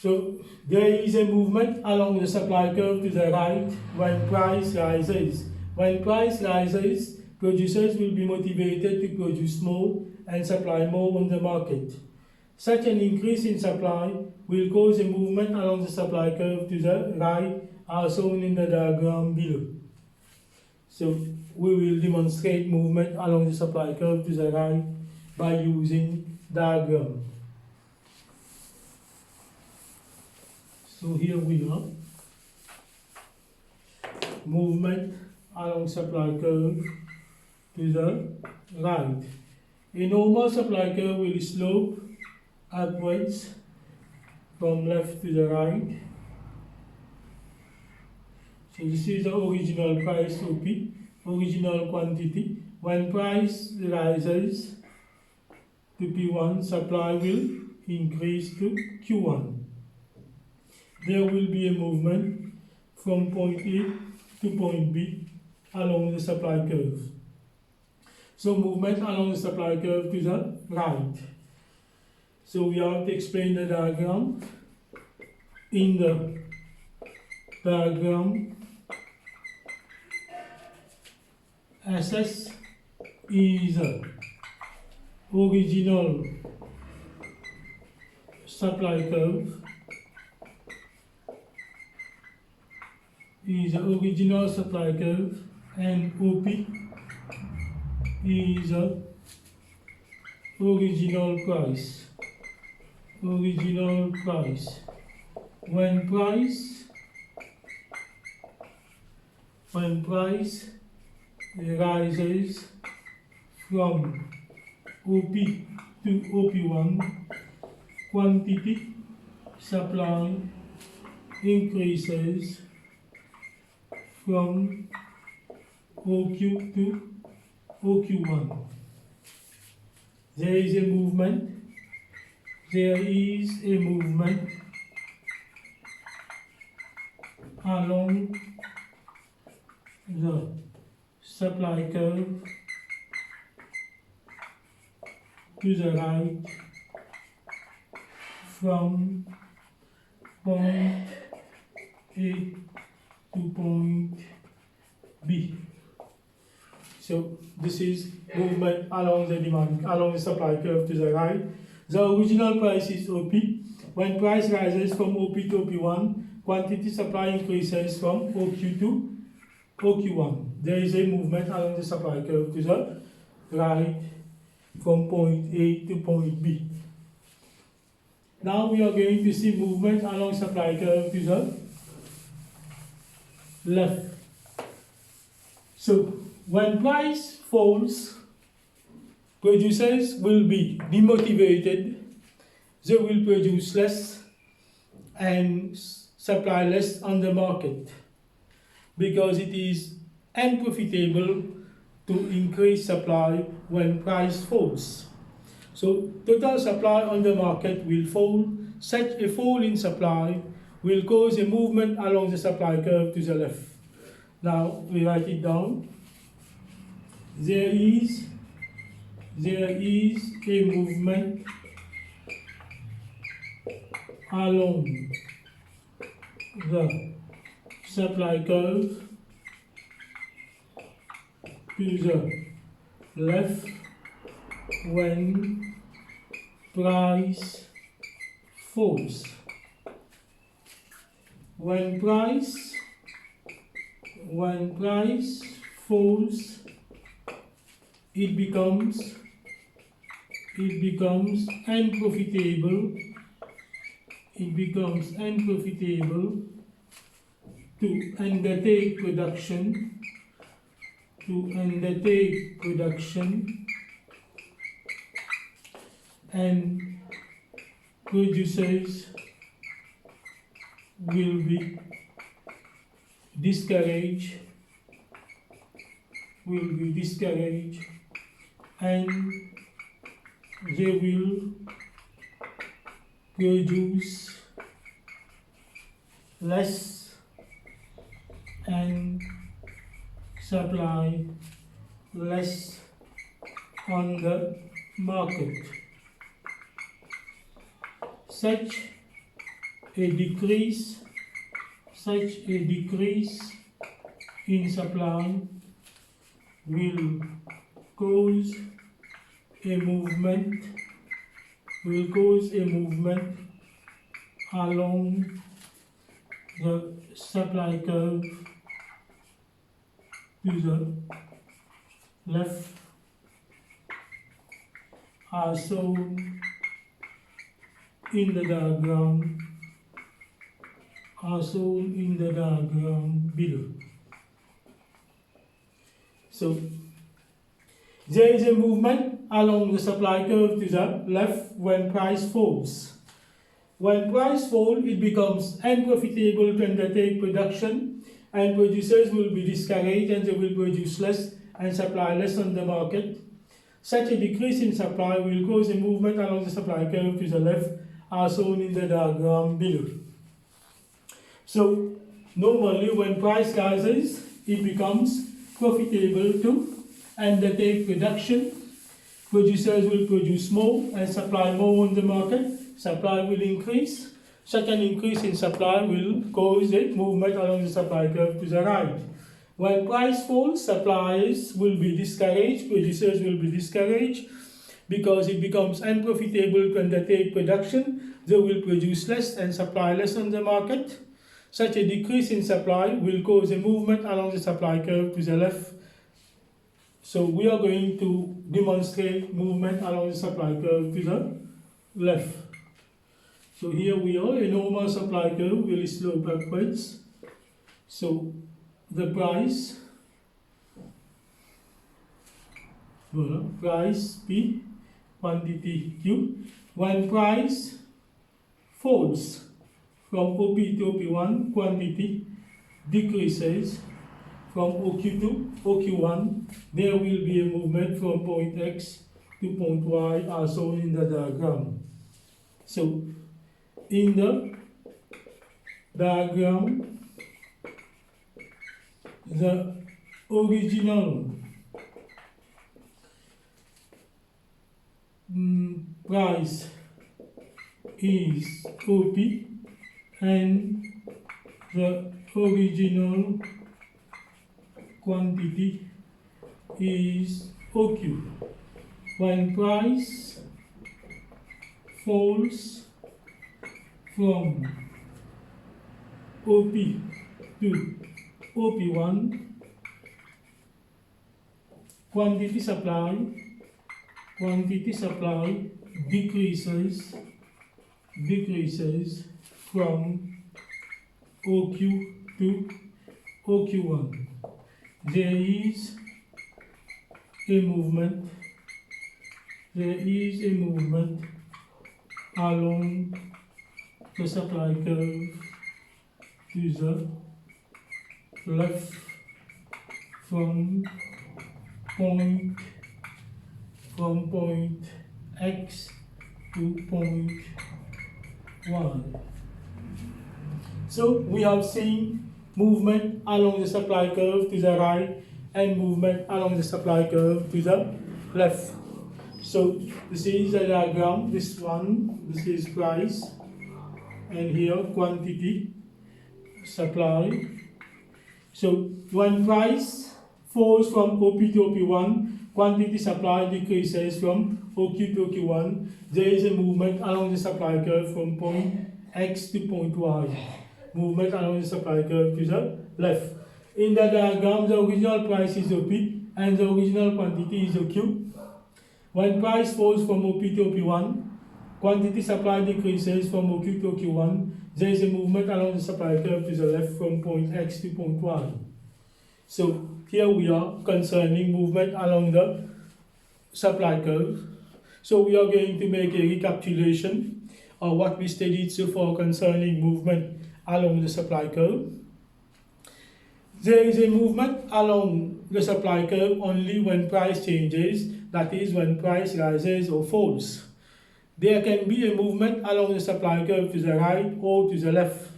So there is a movement along the supply curve to the right when price rises. When price rises, producers will be motivated to produce more and supply more on the market. Such an increase in supply will cause a movement along the supply curve to the right, as shown in the diagram below. So we will demonstrate movement along the supply curve to the right by using diagram. So here we are. Movement along supply curve to the right. A normal supply curve will slope upwards from left to the right. So this is the original price OP, original quantity. When price rises to P1, supply will increase to Q1. There will be a movement from point A to point B along the supply curve. So movement along the supply curve to the right. So we have to explain the diagram. In the diagram, SS is the original supply curve. Is the original supply curve, and OP is the original price. Original price. When price rises from OP to OP1, quantity supply increases from OQ to OQ1. There is a movement. There is a movement along the supply curve to the right from point A to point B. So this is movement along the supply curve to the right. The original price is OP. When price rises from OP to OP1, quantity supply increases from OQ to OQ1. There is a movement along the supply curve to the right from point A to point B. Now we are going to see movement along supply curve to the left. So when price falls, producers will be demotivated. They will produce less and supply less on the market because it is unprofitable to increase supply when price falls. So total supply on the market will fall. Such a fall in supply will cause a movement along the supply curve to the left. Now we write it down. There is a movement along the supply curve to the left when price falls. When price falls, it becomes unprofitable. It becomes unprofitable to undertake production. And producers will be discouraged, and they will produce less and supply less on the market. Such a decrease, such a decrease in supply will cause a movement, along the supply curve to the left, as shown in the diagram, below. So there is a movement along the supply curve to the left when price falls. When price falls, it becomes unprofitable to undertake production, and producers will be discouraged and they will produce less and supply less on the market. Such a decrease in supply will cause a movement along the supply curve to the left, as shown in the diagram below. So normally when price rises, it becomes profitable to undertake production. Producers will produce more and supply more on the market. Supply will increase. Such an increase in supply will cause a movement along the supply curve to the right. When price falls, suppliers will be discouraged, producers will be discouraged, because it becomes unprofitable to undertake production. They will produce less and supply less on the market. Such a decrease in supply will cause a movement along the supply curve to the left. So we are going to demonstrate movement along the supply curve to the left. So here we are, a normal supply curve will slope upwards. So the price P, quantity Q. When price falls from OP to OP1, quantity decreases from OQ to OQ1. There will be a movement from point X to point Y, as shown in the diagram. So in the diagram, the original price is OP and the original quantity is OQ. When price falls from OP to OP1, quantity supply decreases from OQ to OQ1. There is a movement along the supply curve to the left from point X to point Y. So we have seen movement along the supply curve to the right and movement along the supply curve to the left. So this is the diagram. This is price, and here quantity, supply. So when price falls from OP to OP1, quantity supply decreases from OQ to OQ1. There is a movement along the supply curve from point X to point Y. Movement along the supply curve to the left. In the diagram, the original price is OP and the original quantity is OQ. When price falls from OP to OP1, quantity supply decreases from OQ to OQ1. There is a movement along the supply curve to the left from point X to point Y. So here we are concerning movement along the supply curve. So we are going to make a recapitulation of what we studied so far concerning movement along the supply curve. There is a movement along the supply curve only when price changes, that is when price rises or falls. There can be a movement along the supply curve to the right or to the left.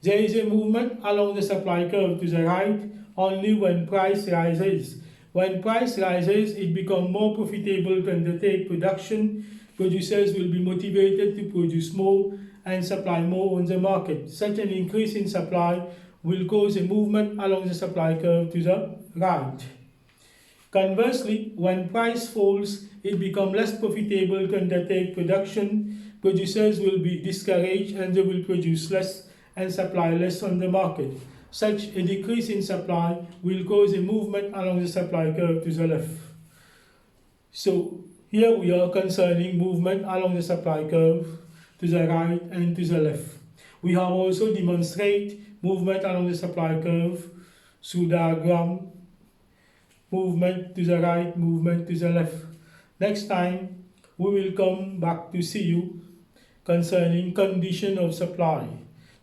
There is a movement along the supply curve to the right only when price rises. When price rises, it becomes more profitable to undertake production. producers will be motivated to produce more and supply more on the market. Such an increase in supply will cause a movement along the supply curve to the right. Conversely, when price falls, it becomes less profitable to undertake production. Producers will be discouraged and they will produce less and supply less on the market. Such a decrease in supply will cause a movement along the supply curve to the left. So here we are concerning movement along the supply curve to the right and to the left. We have also demonstrated movement along the supply curve through diagram, movement to the right, movement to the left. Next time we will come back to see you concerning condition of supply.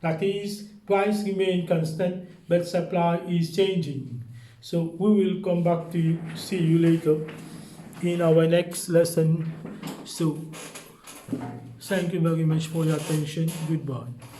That is, price remain constant but supply is changing. So we will come back to you, see you later in our next lesson. So thank you very much for your attention. Goodbye.